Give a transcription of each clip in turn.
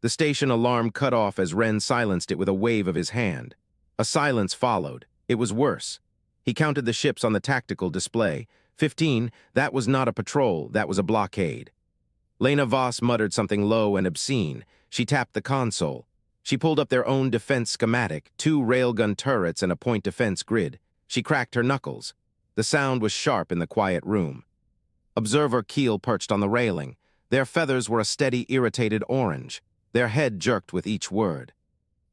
The station alarm cut off as Renn silenced it with a wave of his hand. A silence followed. It was worse. He counted the ships on the tactical display. 15, that was not a patrol, that was a blockade. Lena Voss muttered something low and obscene. She tapped the console. She pulled up their own defense schematic, 2 railgun turrets and a point defense grid. She cracked her knuckles. The sound was sharp in the quiet room. Observer Keel perched on the railing. Their feathers were a steady, irritated orange. Their head jerked with each word.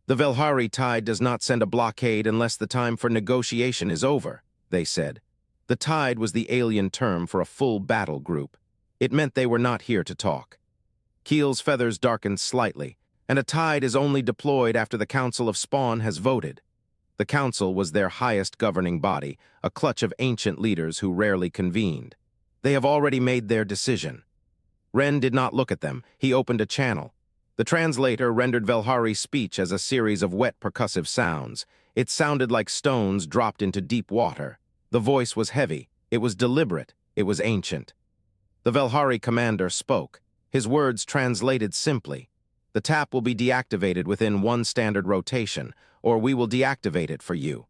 The Velhari Tide does not send a blockade unless the time for negotiation is over, they said. The Tide was the alien term for a full battle group. It meant they were not here to talk. Keel's feathers darkened slightly, and a Tide is only deployed after the Council of Spawn has voted. The Council was their highest governing body, a clutch of ancient leaders who rarely convened. They have already made their decision. Renn did not look at them. He opened a channel. The translator rendered Velhari's speech as a series of wet percussive sounds. It sounded like stones dropped into deep water. The voice was heavy. It was deliberate. It was ancient. The Velhari commander spoke. His words translated simply. The tap will be deactivated within 1 standard rotation, or we will deactivate it for you.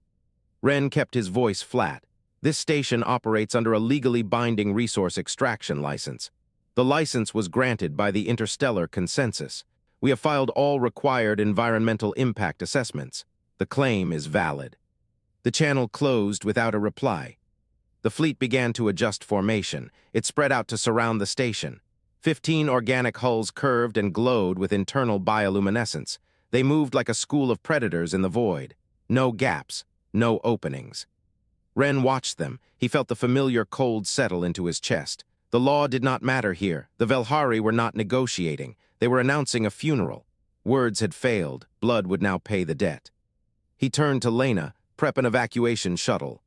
Renn kept his voice flat. This station operates under a legally binding resource extraction license. The license was granted by the Interstellar Consensus. We have filed all required environmental impact assessments. The claim is valid. The channel closed without a reply. The fleet began to adjust formation. It spread out to surround the station. 15 organic hulls curved and glowed with internal bioluminescence. They moved like a school of predators in the void. No gaps, no openings. Renn watched them. He felt the familiar cold settle into his chest. The law did not matter here. The Velhari were not negotiating. They were announcing a funeral. Words had failed. Blood would now pay the debt. He turned to Lena, prep an evacuation shuttle.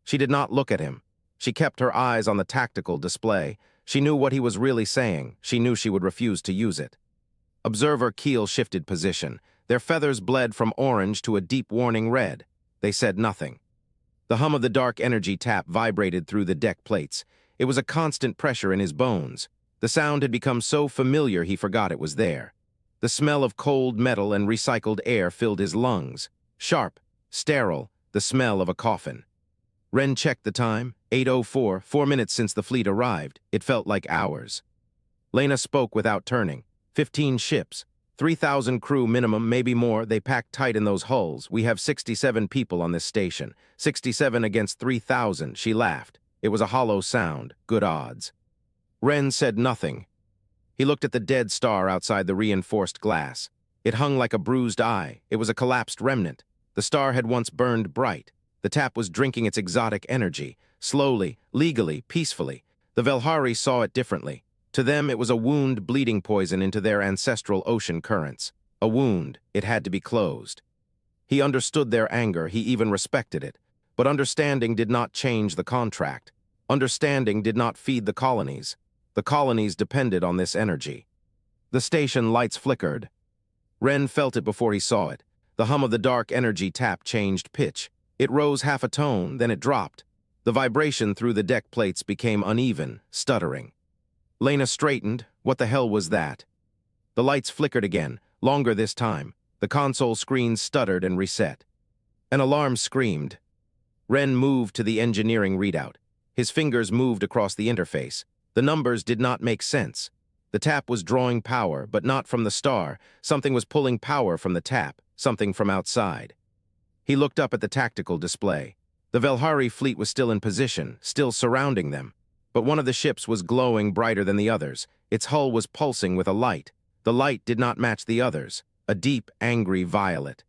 She did not look at him. She kept her eyes on the tactical display. She knew what he was really saying. She knew she would refuse to use it. Observer Keel shifted position. Their feathers bled from orange to a deep warning red. They said nothing. The hum of the dark energy tap vibrated through the deck plates. It was a constant pressure in his bones. The sound had become so familiar he forgot it was there. The smell of cold metal and recycled air filled his lungs. Sharp, sterile, the smell of a coffin. Renn checked the time. 8:04, 4 minutes since the fleet arrived. It felt like hours. Lena spoke without turning. 15 ships. 3,000 crew minimum, maybe more. They packed tight in those hulls. We have 67 people on this station. 67 against 3,000. She laughed. It was a hollow sound. Good odds. Renn said nothing. He looked at the dead star outside the reinforced glass. It hung like a bruised eye. It was a collapsed remnant. The star had once burned bright. The tap was drinking its exotic energy. Slowly, legally, peacefully. The Velhari saw it differently. To them, it was a wound bleeding poison into their ancestral ocean currents. A wound. It had to be closed. He understood their anger. He even respected it. But understanding did not change the contract. Understanding did not feed the colonies. The colonies depended on this energy. The station lights flickered. Renn felt it before he saw it. The hum of the dark energy tap changed pitch. It rose half a tone, then it dropped. The vibration through the deck plates became uneven, stuttering. Lena straightened. What the hell was that? The lights flickered again, longer this time. The console screen stuttered and reset. An alarm screamed. Renn moved to the engineering readout. His fingers moved across the interface. The numbers did not make sense. The tap was drawing power, but not from the star. Something was pulling power from the tap, something from outside. He looked up at the tactical display. The Velhari fleet was still in position, still surrounding them. But one of the ships was glowing brighter than the others. Its hull was pulsing with a light. The light did not match the others, a deep, angry violet.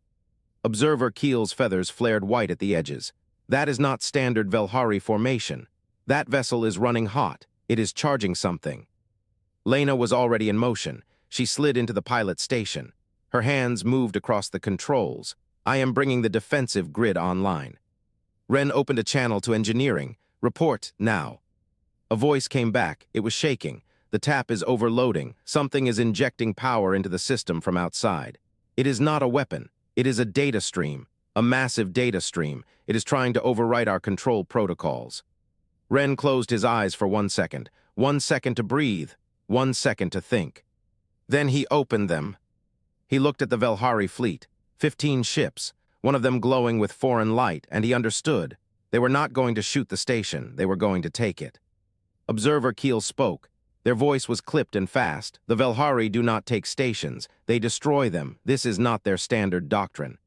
Observer Keel's feathers flared white at the edges. That is not standard Velhari formation. That vessel is running hot. It is charging something. Lena was already in motion. She slid into the pilot station. Her hands moved across the controls. I am bringing the defensive grid online. Renn opened a channel to engineering. Report now. A voice came back. It was shaking. The tap is overloading. Something is injecting power into the system from outside. It is not a weapon. It is a data stream. A massive data stream. It is trying to overwrite our control protocols. Renn closed his eyes for 1 second. 1 second to breathe. 1 second to think. Then he opened them. He looked at the Velhari fleet, 15 ships, one of them glowing with foreign light, and he understood. They were not going to shoot the station, they were going to take it. Observer Keel spoke. Their voice was clipped and fast. The Velhari do not take stations, they destroy them. This is not their standard doctrine.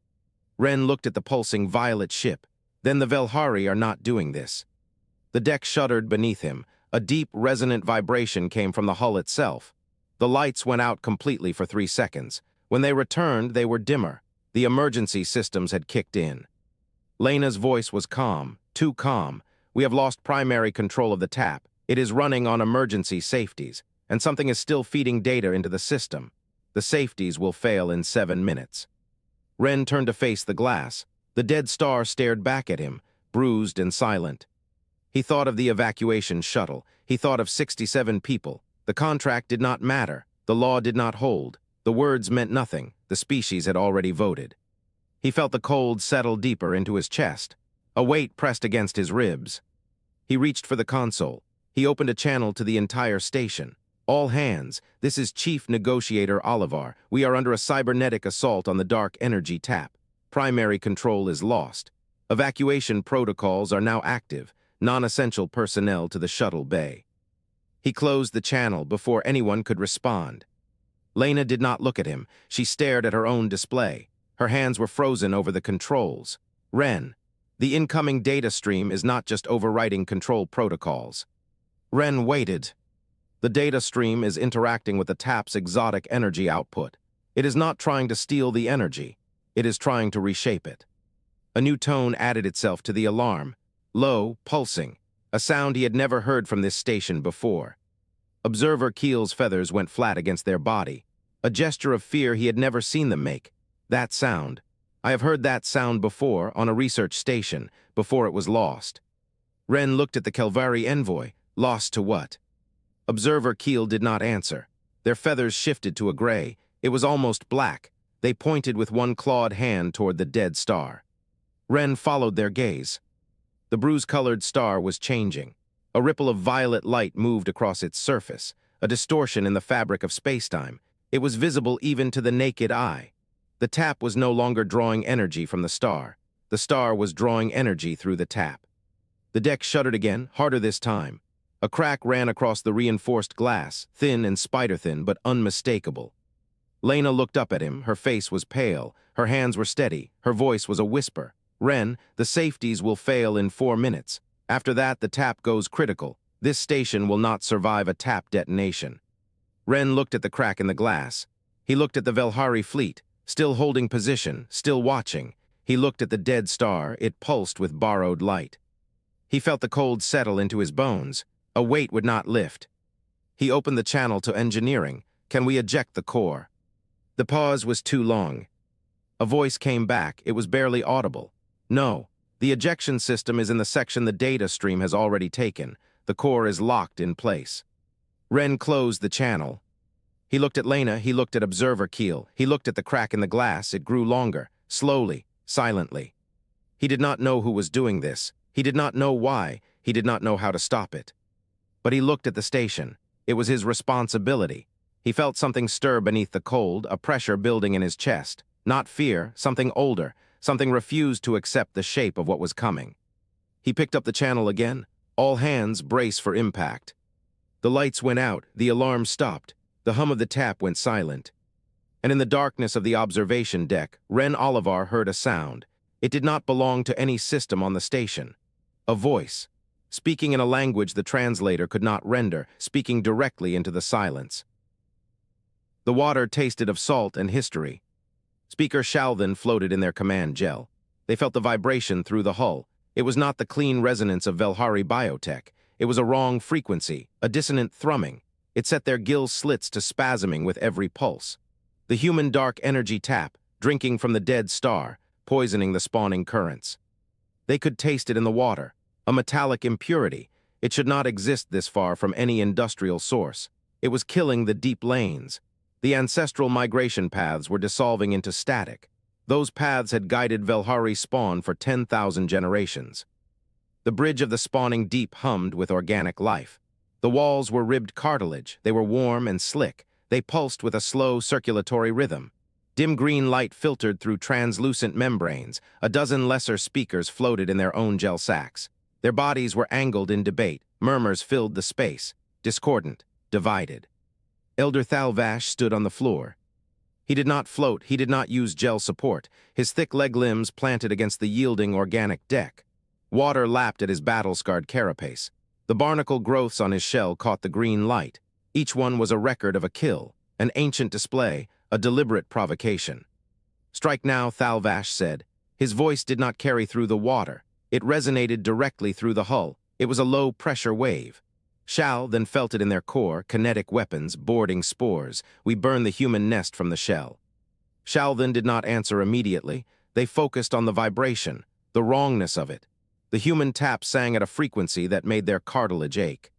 Renn looked at the pulsing violet ship. Then the Velhari are not doing this. The deck shuddered beneath him. A deep, resonant vibration came from the hull itself. The lights went out completely for 3 seconds. When they returned, they were dimmer. The emergency systems had kicked in. Lena's voice was calm, too calm. We have lost primary control of the tap. It is running on emergency safeties, and something is still feeding data into the system. The safeties will fail in 7 minutes. Renn turned to face the glass. The dead star stared back at him, bruised and silent. He thought of the evacuation shuttle. He thought of 67 people. The contract did not matter. The law did not hold. The words meant nothing. The species had already voted. He felt the cold settle deeper into his chest. A weight pressed against his ribs. He reached for the console. He opened a channel to the entire station. All hands, this is Chief Negotiator Olivar. We are under a cybernetic assault on the dark energy tap. Primary control is lost. Evacuation protocols are now active. Non-essential personnel to the shuttle bay. He closed the channel before anyone could respond. Lena did not look at him. She stared at her own display. Her hands were frozen over the controls. Renn, the incoming data stream is not just overwriting control protocols. Renn waited. The data stream is interacting with the tap's exotic energy output. It is not trying to steal the energy. It is trying to reshape it. A new tone added itself to the alarm. Low, pulsing, a sound he had never heard from this station before. Observer Keel's feathers went flat against their body, a gesture of fear he had never seen them make. That sound. I have heard that sound before on a research station, before it was lost. Renn looked at the Velhari envoy. Lost to what? Observer Keel did not answer. Their feathers shifted to a gray. It was almost black. They pointed with one clawed hand toward the dead star. Renn followed their gaze. The bruise-colored star was changing. A ripple of violet light moved across its surface, a distortion in the fabric of spacetime. It was visible even to the naked eye. The tap was no longer drawing energy from the star. The star was drawing energy through the tap. The deck shuddered again, harder this time. A crack ran across the reinforced glass, thin and spider-thin, but unmistakable. Lena looked up at him. Her face was pale. Her hands were steady. Her voice was a whisper. Renn, the safeties will fail in 4 minutes. After that, the tap goes critical. This station will not survive a tap detonation. Renn looked at the crack in the glass. He looked at the Velhari fleet, still holding position, still watching. He looked at the dead star. It pulsed with borrowed light. He felt the cold settle into his bones. A weight would not lift. He opened the channel to engineering. Can we eject the core? The pause was too long. A voice came back. It was barely audible. No, the ejection system is in the section the data stream has already taken. The core is locked in place. Renn closed the channel. He looked at Lena, he looked at Observer Keel, he looked at the crack in the glass. It grew longer, slowly, silently. He did not know who was doing this. He did not know why. He did not know how to stop it. But he looked at the station. It was his responsibility. He felt something stir beneath the cold, a pressure building in his chest. Not fear, something older. Something refused to accept the shape of what was coming. He picked up the channel again. All hands brace for impact. The lights went out. The alarm stopped. The hum of the tap went silent. And in the darkness of the observation deck, Renn Olivar heard a sound. It did not belong to any system on the station. A voice, speaking in a language the translator could not render, speaking directly into the silence. The water tasted of salt and history. Speaker Shalvin floated in their command gel. They felt the vibration through the hull. It was not the clean resonance of Velhari biotech. It was a wrong frequency, a dissonant thrumming. It set their gill slits to spasming with every pulse. The human dark energy tap, drinking from the dead star, poisoning the spawning currents. They could taste it in the water, a metallic impurity. It should not exist this far from any industrial source. It was killing the deep lanes. The ancestral migration paths were dissolving into static. Those paths had guided Velhari spawn for 10,000 generations. The bridge of the spawning deep hummed with organic life. The walls were ribbed cartilage. They were warm and slick. They pulsed with a slow circulatory rhythm. Dim green light filtered through translucent membranes. A dozen lesser speakers floated in their own gel sacks. Their bodies were angled in debate. Murmurs filled the space, discordant, divided. Elder Thalvash stood on the floor. He did not float, he did not use gel support, his thick leg limbs planted against the yielding organic deck. Water lapped at his battle-scarred carapace. The barnacle growths on his shell caught the green light. Each one was a record of a kill, an ancient display, a deliberate provocation. "Strike now," Thalvash said. His voice did not carry through the water. It resonated directly through the hull. It was a low-pressure wave. Shal then felt it in their core, kinetic weapons, boarding spores. "We burn the human nest from the shell." Shal then did not answer immediately. They focused on the vibration, the wrongness of it. The human tap sang at a frequency that made their cartilage ache.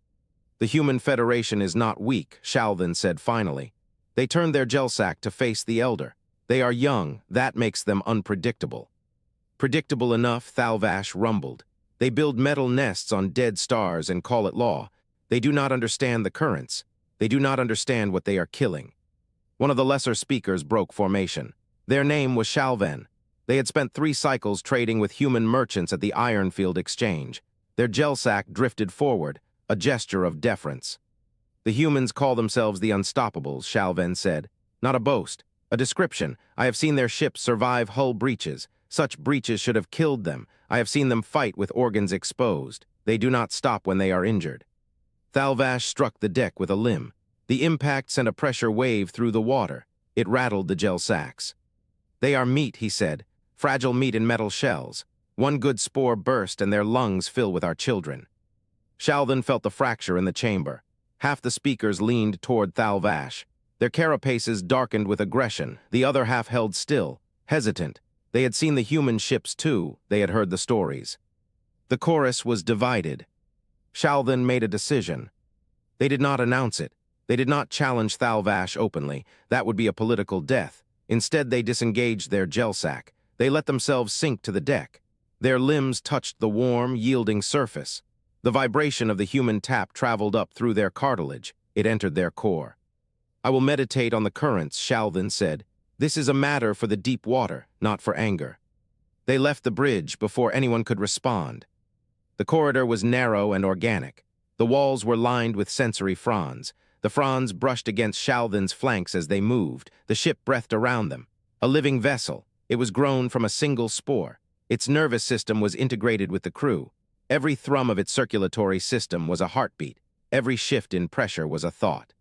"The human federation is not weak," Shal then said finally. They turned their gel sack to face the elder. "They are young, that makes them unpredictable." "Predictable enough," Thalvash rumbled. "They build metal nests on dead stars and call it law. They do not understand the currents. They do not understand what they are killing." One of the lesser speakers broke formation. Their name was Shalven. They had spent 3 cycles trading with human merchants at the Ironfield Exchange. Their gel sack drifted forward, a gesture of deference. "The humans call themselves the Unstoppables," Shalven said. "Not a boast, a description. I have seen their ships survive hull breaches. Such breaches should have killed them. I have seen them fight with organs exposed. They do not stop when they are injured." Thalvash struck the deck with a limb. The impact sent a pressure wave through the water. It rattled the gel sacks. "They are meat," he said. "Fragile meat in metal shells. One good spore burst and their lungs fill with our children." Shalvan felt the fracture in the chamber. Half the speakers leaned toward Thalvash. Their carapaces darkened with aggression. The other half held still, hesitant. They had seen the human ships too. They had heard the stories. The chorus was divided. Shalvan made a decision. They did not announce it. They did not challenge Thalvash openly. That would be a political death. Instead, they disengaged their gel sack. They let themselves sink to the deck. Their limbs touched the warm, yielding surface. The vibration of the human tap traveled up through their cartilage. It entered their core. "I will meditate on the currents," Shalvan said. "This is a matter for the deep water, not for anger." They left the bridge before anyone could respond. The corridor was narrow and organic. The walls were lined with sensory fronds. The fronds brushed against Shalvan's flanks as they moved. The ship breathed around them. A living vessel. It was grown from a single spore. Its nervous system was integrated with the crew. Every thrum of its circulatory system was a heartbeat. Every shift in pressure was a thought.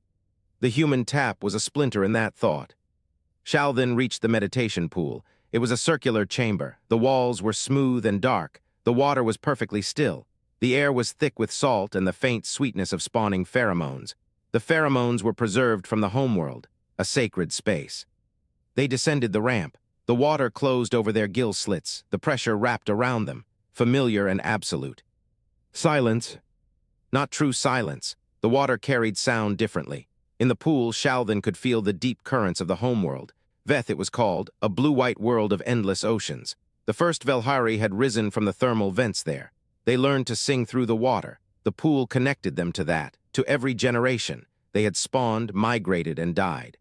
The human tap was a splinter in that thought. Shalvan reached the meditation pool. It was a circular chamber. The walls were smooth and dark. The water was perfectly still. The air was thick with salt and the faint sweetness of spawning pheromones. The pheromones were preserved from the homeworld, a sacred space. They descended the ramp. The water closed over their gill slits. The pressure wrapped around them, familiar and absolute. Silence. Not true silence. The water carried sound differently. In the pool, Shalvan could feel the deep currents of the homeworld. Veth, it was called, a blue-white world of endless oceans. The first Velhari had risen from the thermal vents there. They learned to sing through the water. The pool connected them to that, to every generation. They had spawned, migrated, and died.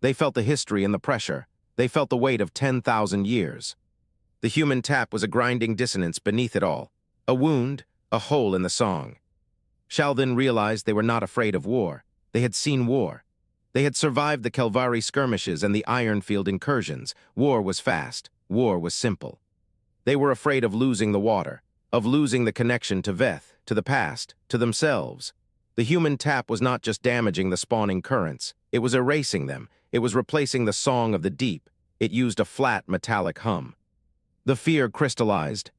They felt the history and the pressure. They felt the weight of 10,000 years. The human tap was a grinding dissonance beneath it all. A wound, a hole in the song. Shalvan realized they were not afraid of war. They had seen war. They had survived the Kelvari skirmishes and the Ironfield incursions. War was fast. War was simple. They were afraid of losing the water, of losing the connection to Veth, to the past, to themselves. The human tap was not just damaging the spawning currents. It was erasing them. It was replacing the song of the deep. It used a flat, metallic hum. The fear crystallized.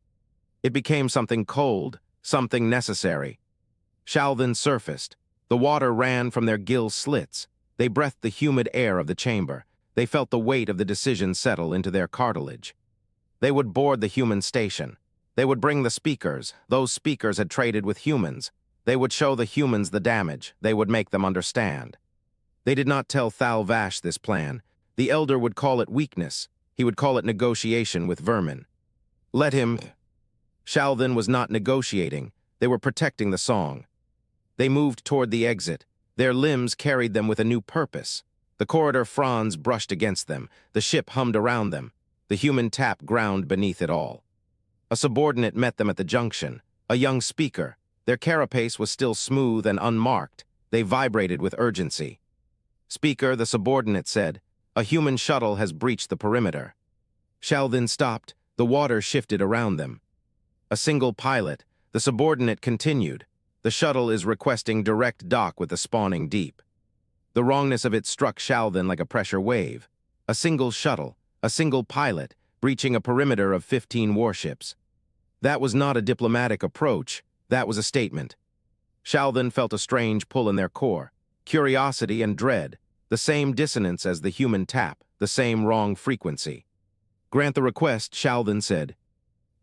It became something cold, something necessary. Shalvan surfaced. The water ran from their gill slits. They breathed the humid air of the chamber. They felt the weight of the decision settle into their cartilage. They would board the human station. They would bring the speakers. Those speakers had traded with humans. They would show the humans the damage. They would make them understand. They did not tell Thalvash this plan. The elder would call it weakness. He would call it negotiation with vermin. Let him. Shalvan was not negotiating. They were protecting the song. They moved toward the exit. Their limbs carried them with a new purpose. The corridor fronds brushed against them. The ship hummed around them. The human tap ground beneath it all. A subordinate met them at the junction. A young speaker. Their carapace was still smooth and unmarked. They vibrated with urgency. "Speaker," the subordinate said, "a human shuttle has breached the perimeter." Sheldon stopped. The water shifted around them. "A single pilot." The subordinate continued. "The shuttle is requesting direct dock with the spawning deep." The wrongness of it struck Sheldon like a pressure wave. A single shuttle, a single pilot, breaching a perimeter of 15 warships. That was not a diplomatic approach. That was a statement. Sheldon felt a strange pull in their core. Curiosity and dread. The same dissonance as the human tap. The same wrong frequency. "Grant the request," Sheldon said.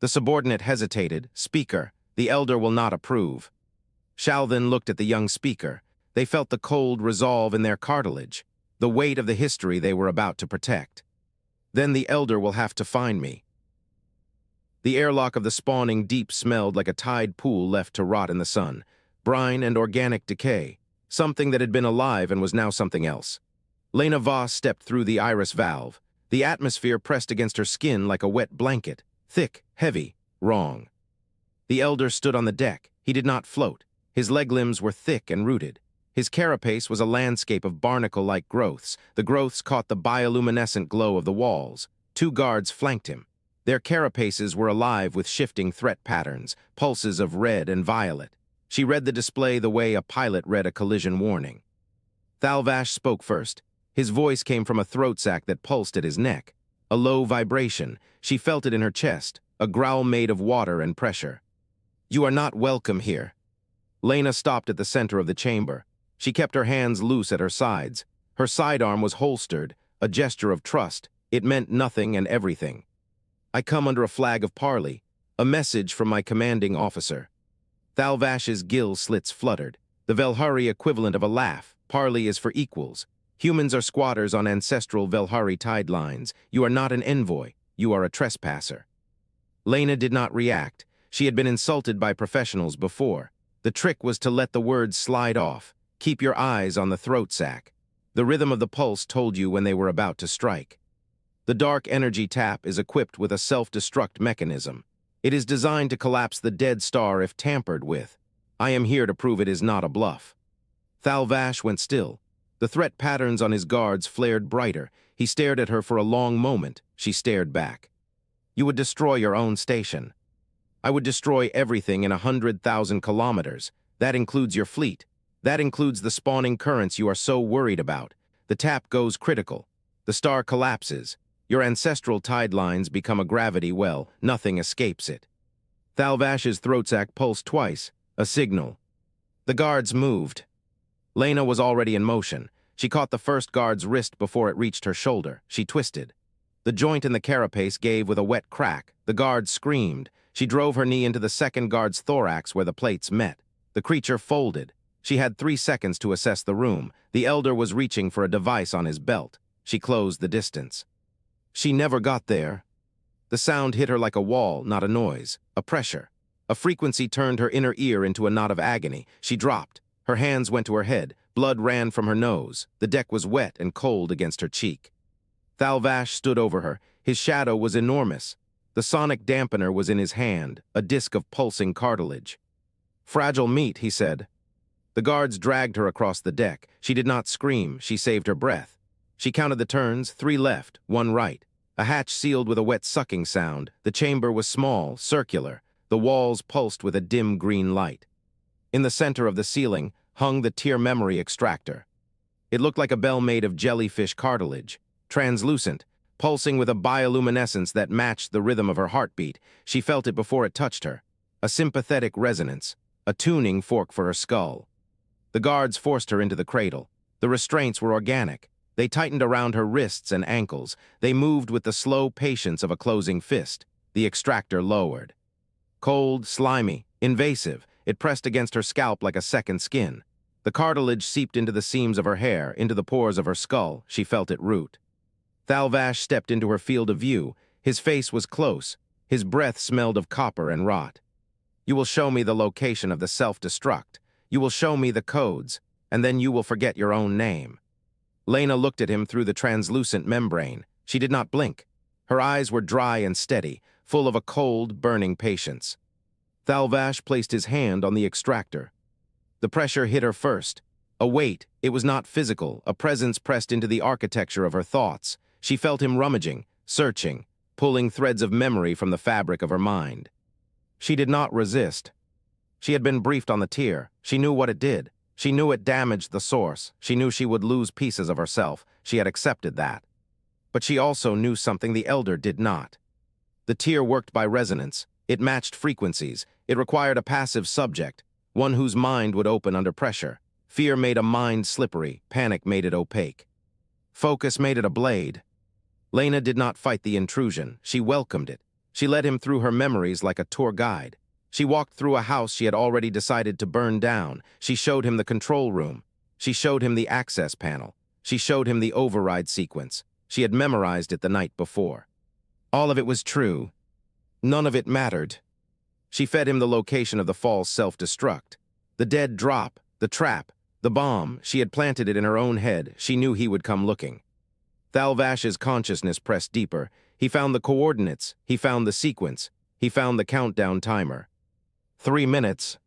The subordinate hesitated. "Speaker, the elder will not approve." Sheldon looked at the young speaker. They felt the cold resolve in their cartilage, the weight of the history they were about to protect. "Then the elder will have to find me." The airlock of the spawning deep smelled like a tide pool left to rot in the sun. Brine and organic decay. Something that had been alive and was now something else. Lena Voss stepped through the iris valve. The atmosphere pressed against her skin like a wet blanket. Thick, heavy, wrong. The elder stood on the deck. He did not float. His leg limbs were thick and rooted. His carapace was a landscape of barnacle-like growths. The growths caught the bioluminescent glow of the walls. 2 guards flanked him. Their carapaces were alive with shifting threat patterns, pulses of red and violet. She read the display the way a pilot read a collision warning. Thalvash spoke first. His voice came from a throat sac that pulsed at his neck. A low vibration. She felt it in her chest, a growl made of water and pressure. "You are not welcome here." Lena stopped at the center of the chamber. She kept her hands loose at her sides. Her sidearm was holstered, a gesture of trust. It meant nothing and everything. "I come under a flag of parley, a message from my commanding officer." Thalvash's gill slits fluttered. The Velhari equivalent of a laugh. Parley is for equals. Humans are squatters on ancestral Velhari Tide lines. You are not an envoy. You are a trespasser. Lena did not react. She had been insulted by professionals before. The trick was to let the words slide off. Keep your eyes on the throat sac. The rhythm of the pulse told you when they were about to strike. The dark energy tap is equipped with a self-destruct mechanism. It is designed to collapse the dead star if tampered with. I am here to prove it is not a bluff. Thalvash went still. The threat patterns on his guards flared brighter. He stared at her for a long moment. She stared back. "You would destroy your own station." "I would destroy everything in 100,000 kilometers. That includes your fleet. That includes the spawning currents you are so worried about. The tap goes critical. The star collapses. Your ancestral tide lines become a gravity well. Nothing escapes it." Thalvash's throat sac pulsed twice, a signal. The guards moved. Lena was already in motion. She caught the first guard's wrist before it reached her shoulder. She twisted. The joint in the carapace gave with a wet crack. The guard screamed. She drove her knee into the second guard's thorax where the plates met. The creature folded. She had 3 seconds to assess the room. The elder was reaching for a device on his belt. She closed the distance. She never got there. The sound hit her like a wall, not a noise, a pressure. A frequency turned her inner ear into a knot of agony. She dropped. Her hands went to her head. Blood ran from her nose. The deck was wet and cold against her cheek. Thalvash stood over her. His shadow was enormous. The sonic dampener was in his hand, a disc of pulsing cartilage. "Fragile meat," he said. The guards dragged her across the deck. She did not scream. She saved her breath. She counted the turns, 3 left, 1 right. A hatch sealed with a wet sucking sound. The chamber was small, circular. The walls pulsed with a dim green light. In the center of the ceiling hung the tier memory extractor. It looked like a bell made of jellyfish cartilage, translucent, pulsing with a bioluminescence that matched the rhythm of her heartbeat. She felt it before it touched her. A sympathetic resonance, a tuning fork for her skull. The guards forced her into the cradle. The restraints were organic. They tightened around her wrists and ankles. They moved with the slow patience of a closing fist. The extractor lowered. Cold, slimy, invasive, it pressed against her scalp like a second skin. The cartilage seeped into the seams of her hair, into the pores of her skull. She felt it root. Thalvash stepped into her field of view. His face was close. His breath smelled of copper and rot. "You will show me the location of the self-destruct. You will show me the codes, and then you will forget your own name." Lena looked at him through the translucent membrane. She did not blink. Her eyes were dry and steady, full of a cold, burning patience. Thalvash placed his hand on the extractor. The pressure hit her first. A weight, it was not physical, a presence pressed into the architecture of her thoughts. She felt him rummaging, searching, pulling threads of memory from the fabric of her mind. She did not resist. She had been briefed on the tear. She knew what it did. She knew it damaged the source. She knew she would lose pieces of herself. She had accepted that. But she also knew something the Elder did not. The tear worked by resonance. It matched frequencies. It required a passive subject, one whose mind would open under pressure. Fear made a mind slippery. Panic made it opaque. Focus made it a blade. Lena did not fight the intrusion. She welcomed it. She led him through her memories like a tour guide. She walked through a house she had already decided to burn down. She showed him the control room. She showed him the access panel. She showed him the override sequence. She had memorized it the night before. All of it was true. None of it mattered. She fed him the location of the false self-destruct. The dead drop, the trap, the bomb. She had planted it in her own head. She knew he would come looking. Thalvash's consciousness pressed deeper. He found the coordinates. He found the sequence. He found the countdown timer. 3 minutes.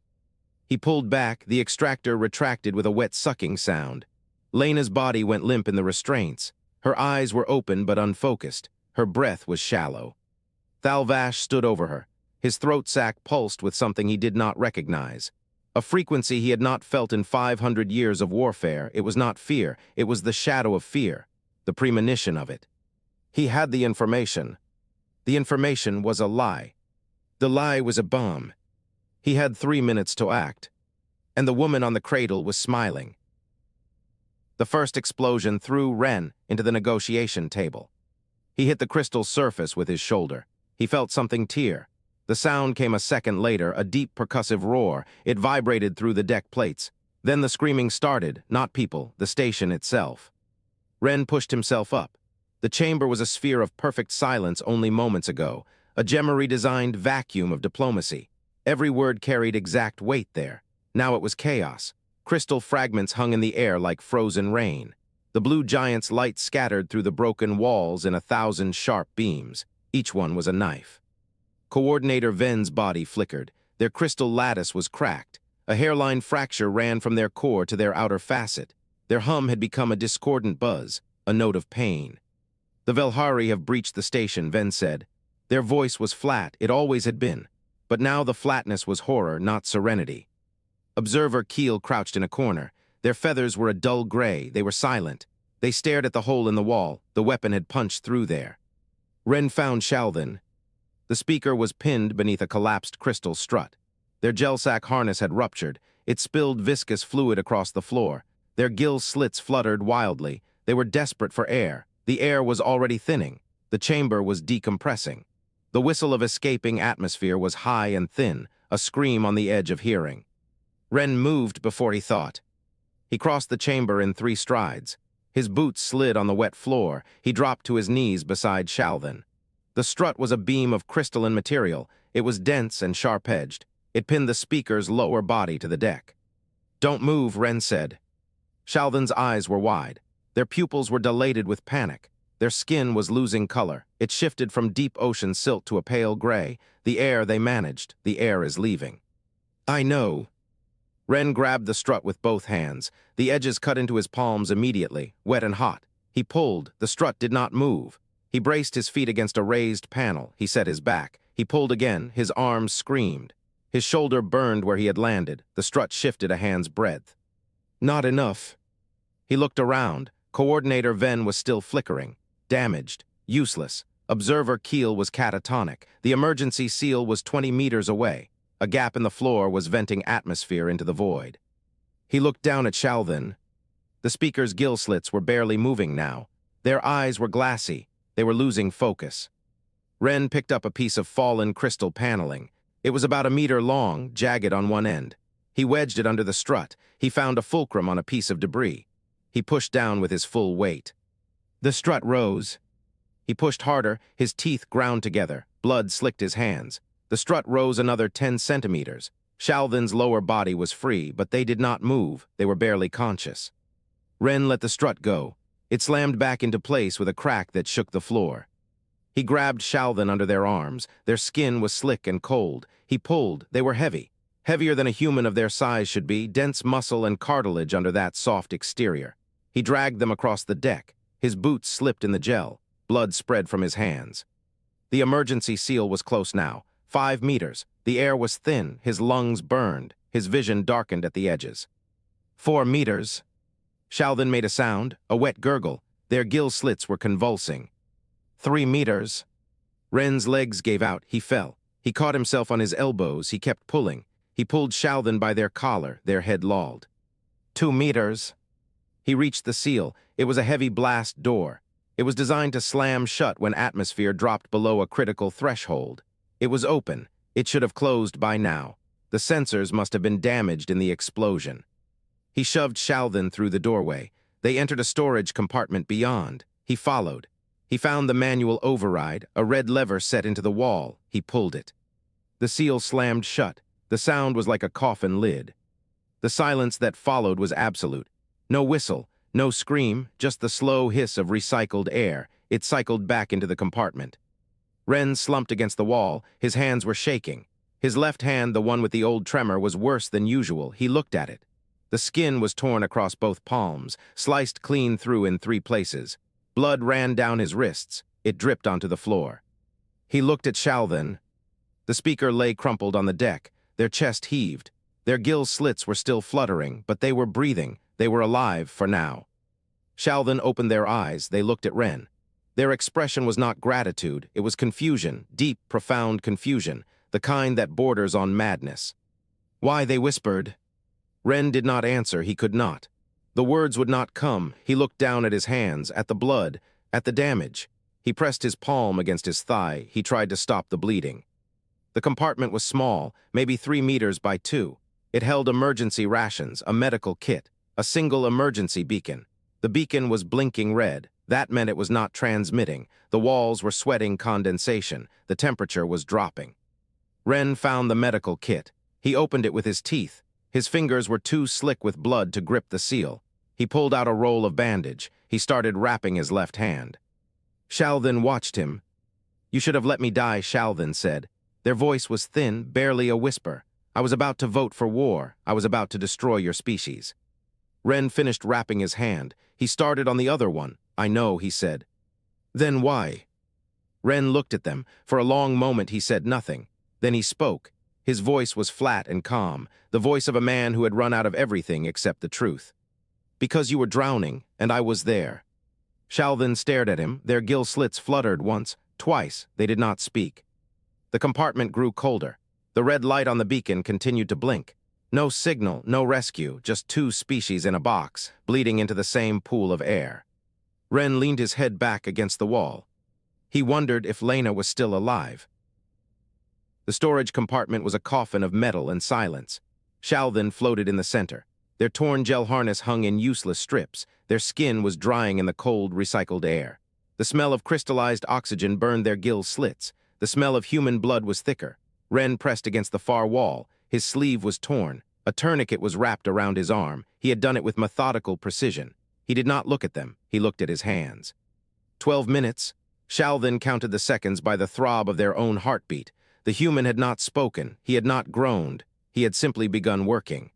He pulled back. The extractor retracted with a wet sucking sound. Lena's body went limp in the restraints. Her eyes were open but unfocused. Her breath was shallow. Thalvash stood over her. His throat sac pulsed with something he did not recognize. A frequency he had not felt in 500 years of warfare. It was not fear. It was the shadow of fear, the premonition of it. He had the information. The information was a lie. The lie was a bomb. He had 3 minutes to act. And the woman on the cradle was smiling. The first explosion threw Renn into the negotiation table. He hit the crystal surface with his shoulder. He felt something tear. The sound came a second later, a deep percussive roar. It vibrated through the deck plates. Then the screaming started, not people, the station itself. Renn pushed himself up. The chamber was a sphere of perfect silence only moments ago, a Gemmery-designed vacuum of diplomacy. Every word carried exact weight there. Now it was chaos. Crystal fragments hung in the air like frozen rain. The blue giant's light scattered through the broken walls in 1,000 sharp beams. Each one was a knife. Coordinator Venn's body flickered. Their crystal lattice was cracked. A hairline fracture ran from their core to their outer facet. Their hum had become a discordant buzz, a note of pain. The Velhari have breached the station, Venn said. Their voice was flat, it always had been. But now the flatness was horror, not serenity. Observer Keel crouched in a corner. Their feathers were a dull gray. They were silent. They stared at the hole in the wall. The weapon had punched through there. Renn found Shalden. The speaker was pinned beneath a collapsed crystal strut. Their gel-sac harness had ruptured. It spilled viscous fluid across the floor. Their gill slits fluttered wildly. They were desperate for air. The air was already thinning. The chamber was decompressing. The whistle of escaping atmosphere was high and thin, a scream on the edge of hearing. Renn moved before he thought. He crossed the chamber in 3 strides. His boots slid on the wet floor. He dropped to his knees beside Shalden. The strut was a beam of crystalline material. It was dense and sharp-edged. It pinned the speaker's lower body to the deck. "Don't move," Renn said. Shalden's eyes were wide. Their pupils were dilated with panic. Their skin was losing color. It shifted from deep ocean silt to a pale gray. The air they managed. The air is leaving. "I know." Renn grabbed the strut with both hands. The edges cut into his palms immediately, wet and hot. He pulled. The strut did not move. He braced his feet against a raised panel. He set his back. He pulled again. His arms screamed. His shoulder burned where he had landed. The strut shifted a hand's breadth. Not enough. He looked around. Coordinator Venn was still flickering. Damaged. Useless. Observer Keel was catatonic. The emergency seal was 20 meters away. A gap in the floor was venting atmosphere into the void. He looked down at Shalden. The speaker's gill slits were barely moving now. Their eyes were glassy. They were losing focus. Renn picked up a piece of fallen crystal paneling. It was about 1 meter long, jagged on one end. He wedged it under the strut. He found a fulcrum on a piece of debris. He pushed down with his full weight. The strut rose. He pushed harder. His teeth ground together. Blood slicked his hands. The strut rose another 10 centimeters. Shalden's lower body was free, but they did not move. They were barely conscious. Renn let the strut go. It slammed back into place with a crack that shook the floor. He grabbed Sheldon under their arms. Their skin was slick and cold. He pulled. They were heavy. Heavier than a human of their size should be, dense muscle and cartilage under that soft exterior. He dragged them across the deck. His boots slipped in the gel. Blood spread from his hands. The emergency seal was close now. 5 meters. The air was thin. His lungs burned. His vision darkened at the edges. 4 meters. Sheldon made a sound, a wet gurgle. Their gill slits were convulsing. 3 meters. Renn's legs gave out. He fell. He caught himself on his elbows. He kept pulling. He pulled Sheldon by their collar. Their head lolled. 2 meters. He reached the seal. It was a heavy blast door. It was designed to slam shut when atmosphere dropped below a critical threshold. It was open. It should have closed by now. The sensors must have been damaged in the explosion. He shoved Sheldon through the doorway. They entered a storage compartment beyond. He followed. He found the manual override, a red lever set into the wall. He pulled it. The seal slammed shut. The sound was like a coffin lid. The silence that followed was absolute. No whistle, no scream, just the slow hiss of recycled air. It cycled back into the compartment. Renn slumped against the wall. His hands were shaking. His left hand, the one with the old tremor, was worse than usual. He looked at it. The skin was torn across both palms, sliced clean through in 3 places. Blood ran down his wrists. It dripped onto the floor. He looked at Sheldon. The speaker lay crumpled on the deck. Their chest heaved. Their gill slits were still fluttering, but they were breathing. They were alive for now. Sheldon opened their eyes. They looked at Renn. Their expression was not gratitude. It was confusion, deep, profound confusion, the kind that borders on madness. Why, they whispered. Renn did not answer. He could not. The words would not come. He looked down at his hands, at the blood, at the damage. He pressed his palm against his thigh. He tried to stop the bleeding. The compartment was small, maybe 3 meters by 2. It held emergency rations, a medical kit, a single emergency beacon. The beacon was blinking red. That meant it was not transmitting. The walls were sweating condensation. The temperature was dropping. Renn found the medical kit. He opened it with his teeth. His fingers were too slick with blood to grip the seal. He pulled out a roll of bandage. He started wrapping his left hand. Sheldon watched him. "You should have let me die," Sheldon said. Their voice was thin, barely a whisper. "I was about to vote for war. I was about to destroy your species." Renn finished wrapping his hand. He started on the other one. "I know," he said. "Then why?" Renn looked at them. For a long moment he said nothing. Then he spoke. His voice was flat and calm, the voice of a man who had run out of everything except the truth. "Because you were drowning, and I was there." Sheldon stared at him. Their gill slits fluttered once, twice. They did not speak. The compartment grew colder. The red light on the beacon continued to blink. No signal, no rescue, just 2 species in a box, bleeding into the same pool of air. Renn leaned his head back against the wall. He wondered if Lena was still alive. The storage compartment was a coffin of metal and silence. Sheldon floated in the center. Their torn gel harness hung in useless strips. Their skin was drying in the cold, recycled air. The smell of crystallized oxygen burned their gill slits. The smell of human blood was thicker. Renn pressed against the far wall. His sleeve was torn. A tourniquet was wrapped around his arm. He had done it with methodical precision. He did not look at them. He looked at his hands. 12 minutes. Sheldon counted the seconds by the throb of their own heartbeat. The human had not spoken. He had not groaned. He had simply begun working.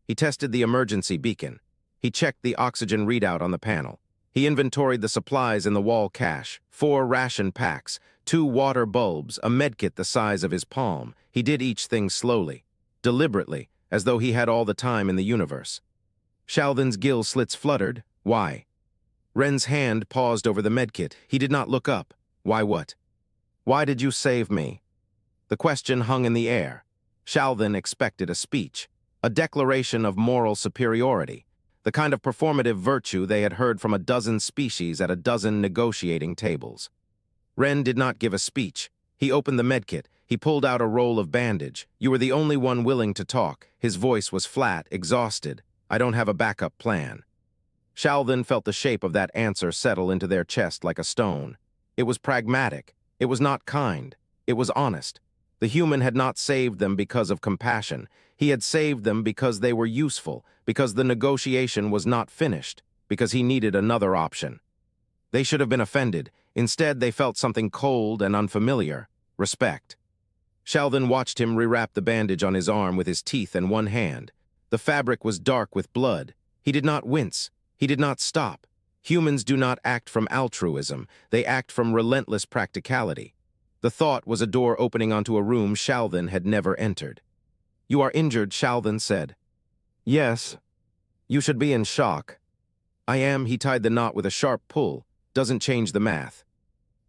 He tested the emergency beacon. He checked the oxygen readout on the panel. He inventoried the supplies in the wall cache. 4 ration packs, 2 water bulbs, a medkit the size of his palm. He did each thing slowly, deliberately, as though he had all the time in the universe. Sheldon's gill slits fluttered. Why? Renn's hand paused over the medkit. He did not look up. Why what? Why did you save me? The question hung in the air. Sheldon expected a speech, a declaration of moral superiority, the kind of performative virtue they had heard from a dozen species at a dozen negotiating tables. Renn did not give a speech. He opened the medkit. He pulled out a roll of bandage. "You were the only one willing to talk." His voice was flat, exhausted. "I don't have a backup plan." Sheldon felt the shape of that answer settle into their chest like a stone. It was pragmatic. It was not kind. It was honest. The human had not saved them because of compassion. He had saved them because they were useful, because the negotiation was not finished. because he needed another option. They should have been offended. Instead, they felt something cold and unfamiliar: respect. Sheldon watched him rewrap the bandage on his arm with his teeth and one hand. The fabric was dark with blood. He did not wince. He did not stop. Humans do not act from altruism. They act from relentless practicality. The thought was a door opening onto a room Sheldon had never entered. "You are injured," Sheldon said. "Yes. You should be in shock." "I am." He tied the knot with a sharp pull. "Doesn't change the math."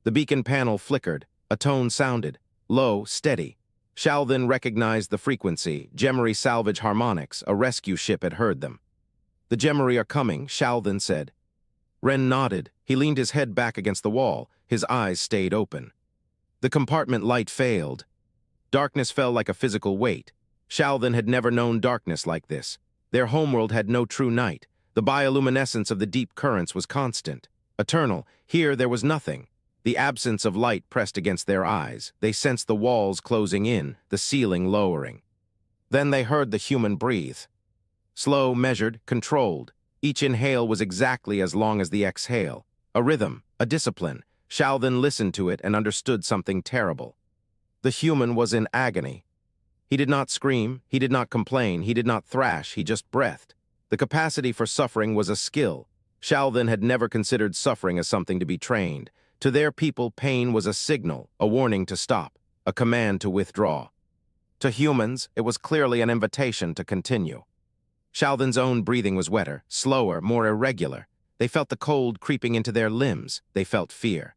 The beacon panel flickered. A tone sounded. Low, steady. Sheldon recognized the frequency. Gemery salvage harmonics. A rescue ship had heard them. "The Gemery are coming," Sheldon said. Renn nodded. He leaned his head back against the wall. His eyes stayed open. The compartment light failed. Darkness fell like a physical weight. Sheldon had never known darkness like this. Their homeworld had no true night. The bioluminescence of the deep currents was constant, eternal. Here there was nothing. The absence of light pressed against their eyes. They sensed the walls closing in, the ceiling lowering. Then they heard the human breathe. Slow, measured, controlled. Each inhale was exactly as long as the exhale. A rhythm, a discipline. Sheldon listened to it and understood something terrible. The human was in agony. He did not scream, he did not complain, he did not thrash, he just breathed. The capacity for suffering was a skill. Sheldon had never considered suffering as something to be trained. To their people, pain was a signal, a warning to stop, a command to withdraw. To humans, it was clearly an invitation to continue. Sheldon's own breathing was wetter, slower, more irregular. They felt the cold creeping into their limbs. They felt fear.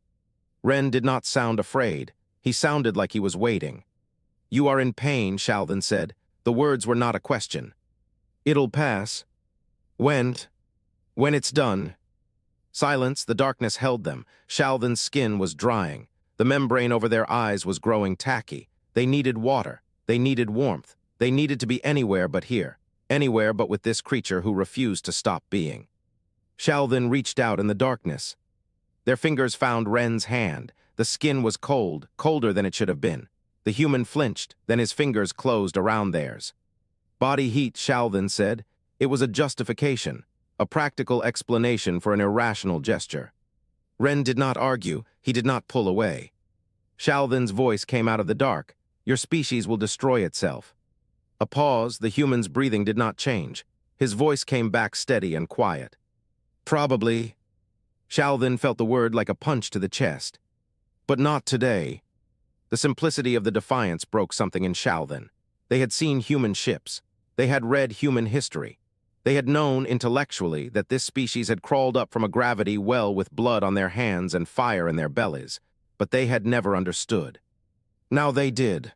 Renn did not sound afraid. He sounded like he was waiting. "You are in pain," Sheldon said. The words were not a question. "It'll pass." When it's done." Silence, the darkness held them. Sheldon's skin was drying. The membrane over their eyes was growing tacky. They needed water. They needed warmth. They needed to be anywhere but here. Anywhere but with this creature who refused to stop being. Sheldon reached out in the darkness. Their fingers found Renn's hand. The skin was cold, colder than it should have been. The human flinched, then his fingers closed around theirs. "Body heat," Sheldon said. It was a justification, a practical explanation for an irrational gesture. Renn did not argue. He did not pull away. Sheldon's voice came out of the dark. "Your species will destroy itself." A pause. The human's breathing did not change. His voice came back steady and quiet. "Probably." Sheldon felt the word like a punch to the chest. "But not today." The simplicity of the defiance broke something in Sheldon. They had seen human ships. They had read human history. They had known intellectually that this species had crawled up from a gravity well with blood on their hands and fire in their bellies, but they had never understood. Now they did.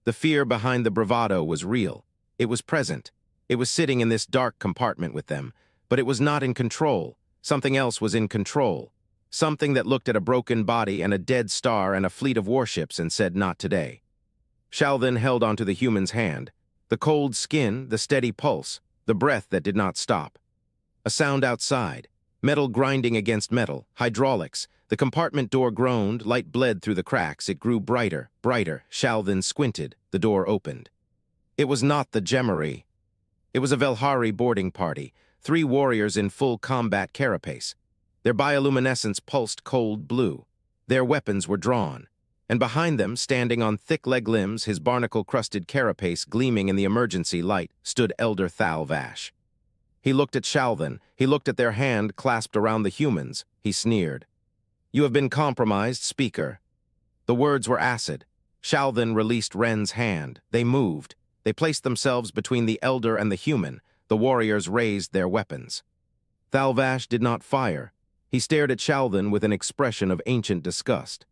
The fear behind the bravado was real. It was present. It was sitting in this dark compartment with them, but it was not in control. Something else was in control. Something that looked at a broken body and a dead star and a fleet of warships and said, "Not today." Sheldon held onto the human's hand. The cold skin, the steady pulse, the breath that did not stop. A sound outside. Metal grinding against metal. Hydraulics. The compartment door groaned. Light bled through the cracks. It grew brighter, brighter. Sheldon squinted. The door opened. It was not the Gemery. It was a Velhari boarding party. 3 warriors in full combat carapace. Their bioluminescence pulsed cold blue. Their weapons were drawn. And behind them, standing on thick leg limbs, his barnacle-crusted carapace gleaming in the emergency light, stood Elder Thalvash. He looked at Sheldon. He looked at their hand clasped around the humans. He sneered. "You have been compromised, speaker." The words were acid. Sheldon released Renn's hand. They moved. They placed themselves between the elder and the human. The warriors raised their weapons. Thalvash did not fire. He stared at Sheldon with an expression of ancient disgust.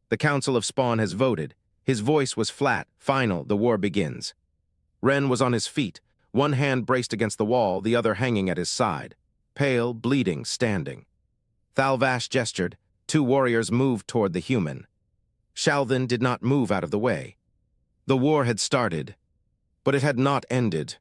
"The Council of Spawn has voted." His voice was flat, final. "The war begins." Renn was on his feet, one hand braced against the wall, the other hanging at his side. Pale, bleeding, standing. Thalvash gestured. 2 warriors moved toward the human. Sheldon did not move out of the way. The war had started, but it had not ended.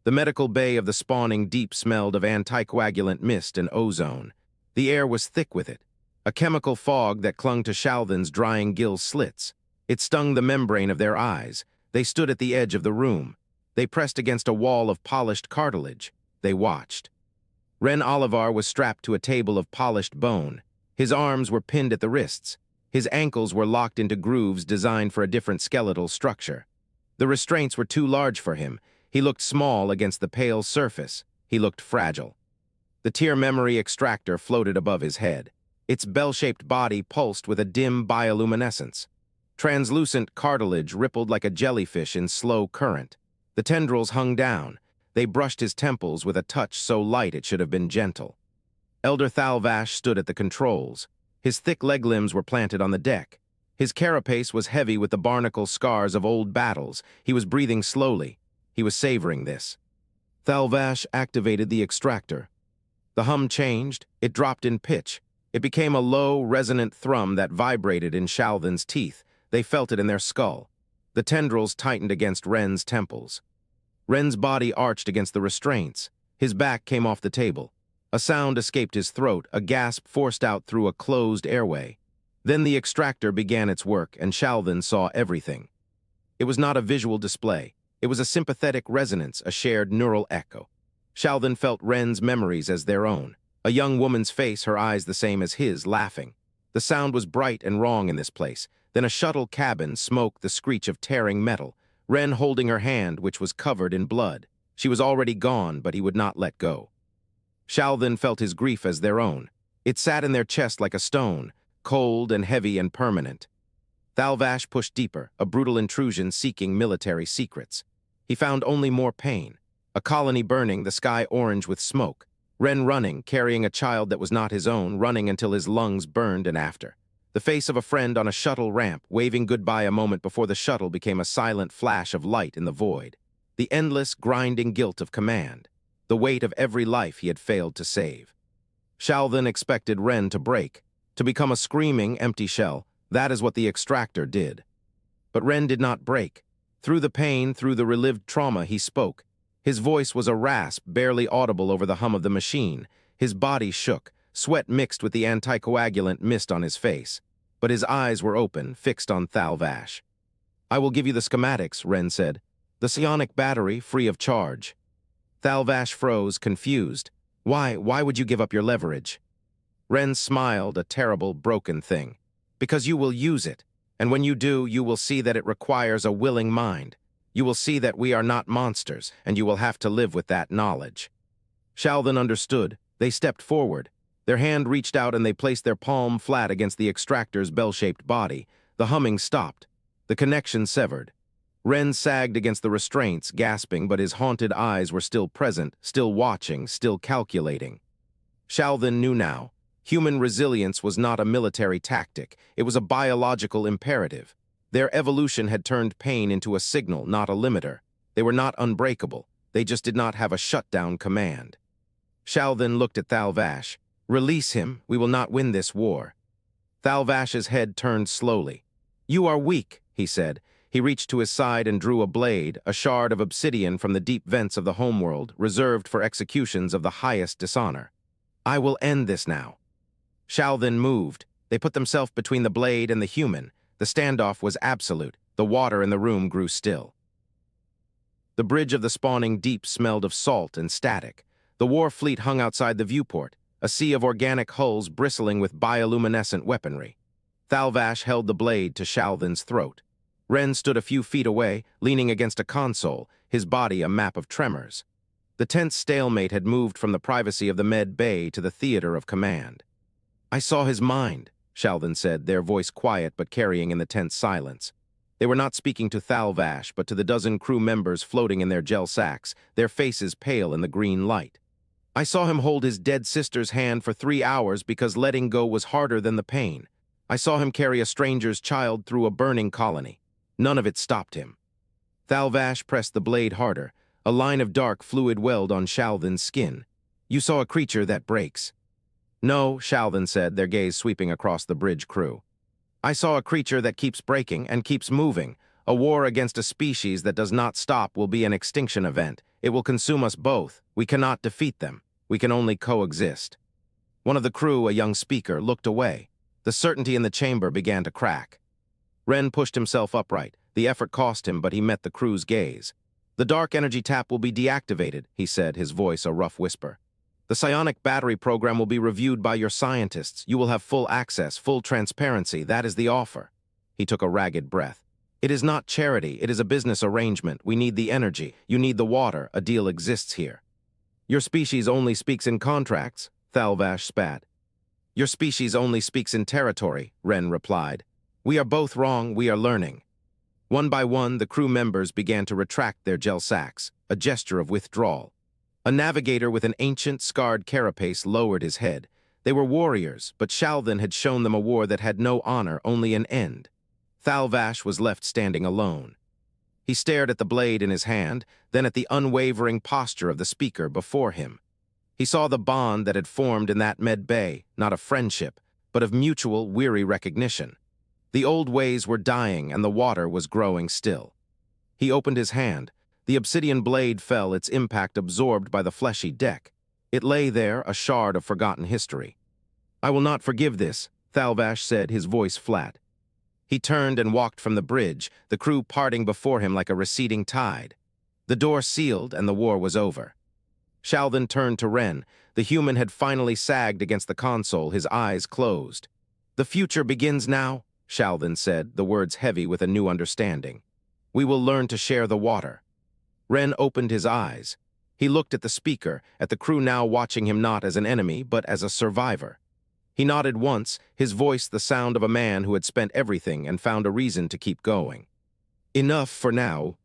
The medical bay of the spawning deep smelled of anticoagulant mist and ozone. The air was thick with it. A chemical fog that clung to Sheldon's drying gill slits. It stung the membrane of their eyes. They stood at the edge of the room. They pressed against a wall of polished cartilage. They watched. Renn Olivar was strapped to a table of polished bone. His arms were pinned at the wrists. His ankles were locked into grooves designed for a different skeletal structure. The restraints were too large for him. He looked small against the pale surface. He looked fragile. The tear memory extractor floated above his head. Its bell-shaped body pulsed with a dim bioluminescence. Translucent cartilage rippled like a jellyfish in slow current. The tendrils hung down. They brushed his temples with a touch so light it should have been gentle. Elder Thalvash stood at the controls. His thick leg limbs were planted on the deck. His carapace was heavy with the barnacle scars of old battles. He was breathing slowly. He was savoring this. Thalvash activated the extractor. The hum changed. It dropped in pitch. It became a low, resonant thrum that vibrated in Shalvin's teeth. They felt it in their skull. The tendrils tightened against Renn's temples. Renn's body arched against the restraints. His back came off the table. A sound escaped his throat, a gasp forced out through a closed airway. Then the extractor began its work, and Shalvin saw everything. It was not a visual display. It was a sympathetic resonance, a shared neural echo. Shalvin felt Renn's memories as their own. A young woman's face, her eyes the same as his, laughing. The sound was bright and wrong in this place. Then a shuttle cabin, smoke, the screech of tearing metal. Renn holding her hand, which was covered in blood. She was already gone, but he would not let go. Shalvin felt his grief as their own. It sat in their chest like a stone, cold and heavy and permanent. Thalvash pushed deeper, a brutal intrusion seeking military secrets. He found only more pain. A colony burning, the sky orange with smoke. Renn running, carrying a child that was not his own, running until his lungs burned and after. The face of a friend on a shuttle ramp, waving goodbye a moment before the shuttle became a silent flash of light in the void. The endless, grinding guilt of command. The weight of every life he had failed to save. Shalvin expected Renn to break, to become a screaming, empty shell. That is what the extractor did. But Renn did not break. Through the pain, through the relived trauma, he spoke. His voice was a rasp, barely audible over the hum of the machine. His body shook, sweat mixed with the anticoagulant mist on his face. But his eyes were open, fixed on Thalvash. "I will give you the schematics," Renn said. "The psionic battery, free of charge." Thalvash froze, confused. Why would you give up your leverage?" Renn smiled, a terrible, broken thing. "Because you will use it, and when you do, you will see that it requires a willing mind. You will see that we are not monsters, and you will have to live with that knowledge." Shalvin understood. They stepped forward. Their hand reached out and they placed their palm flat against the extractor's bell-shaped body. The humming stopped. The connection severed. Renn sagged against the restraints, gasping, but his haunted eyes were still present, still watching, still calculating. Shalvin knew now. Human resilience was not a military tactic. It was a biological imperative. Their evolution had turned pain into a signal, not a limiter. They were not unbreakable. They just did not have a shutdown command. Shalvin looked at Thalvash. "Release him. We will not win this war." Thalvash's head turned slowly. "You are weak," he said. He reached to his side and drew a blade, a shard of obsidian from the deep vents of the homeworld, reserved for executions of the highest dishonor. "I will end this now." Shalvin moved. They put themselves between the blade and the human. The standoff was absolute. The water in the room grew still. The bridge of the spawning deep smelled of salt and static. The war fleet hung outside the viewport, a sea of organic hulls bristling with bioluminescent weaponry. Thalvash held the blade to Shalvin's throat. Renn stood a few feet away, leaning against a console, his body a map of tremors. The tense stalemate had moved from the privacy of the med bay to the theater of command. "I saw his mind," Shalvin said, their voice quiet but carrying in the tense silence. They were not speaking to Thalvash, but to the dozen crew members floating in their gel sacks, their faces pale in the green light. "I saw him hold his dead sister's hand for 3 hours because letting go was harder than the pain. I saw him carry a stranger's child through a burning colony. None of it stopped him." Thalvash pressed the blade harder. A line of dark fluid welled on Shalvin's skin. "You saw a creature that breaks." "No," Shalvin said, their gaze sweeping across the bridge crew. "I saw a creature that keeps breaking and keeps moving. A war against a species that does not stop will be an extinction event. It will consume us both. We cannot defeat them. We can only coexist." One of the crew, a young speaker, looked away. The certainty in the chamber began to crack. Renn pushed himself upright. The effort cost him, but he met the crew's gaze. "The dark energy tap will be deactivated," he said, his voice a rough whisper. The psionic battery program will be reviewed by your scientists. You will have full access, full transparency. That is the offer. He took a ragged breath. It is not charity. It is a business arrangement. We need the energy. You need the water. A deal exists here. Your species only speaks in contracts, Thalvash spat. Your species only speaks in territory, Renn replied. We are both wrong. We are learning. One by one, the crew members began to retract their gel sacks, a gesture of withdrawal. A navigator with an ancient, scarred carapace lowered his head. They were warriors, but Shalvan had shown them a war that had no honor, only an end. Thalvash was left standing alone. He stared at the blade in his hand, then at the unwavering posture of the speaker before him. He saw the bond that had formed in that med bay, not of friendship, but of mutual, weary recognition. The old ways were dying, and the water was growing still. He opened his hand. The obsidian blade fell, its impact absorbed by the fleshy deck. It lay there, a shard of forgotten history. I will not forgive this, Thalvash said, his voice flat. He turned and walked from the bridge, the crew parting before him like a receding tide. The door sealed, and the war was over. Shalvan turned to Renn. The human had finally sagged against the console, his eyes closed. The future begins now, Shalvan said, the words heavy with a new understanding. We will learn to share the water. Renn opened his eyes. He looked at the speaker, at the crew now watching him not as an enemy, but as a survivor. He nodded once, his voice the sound of a man who had spent everything and found a reason to keep going. Enough for now,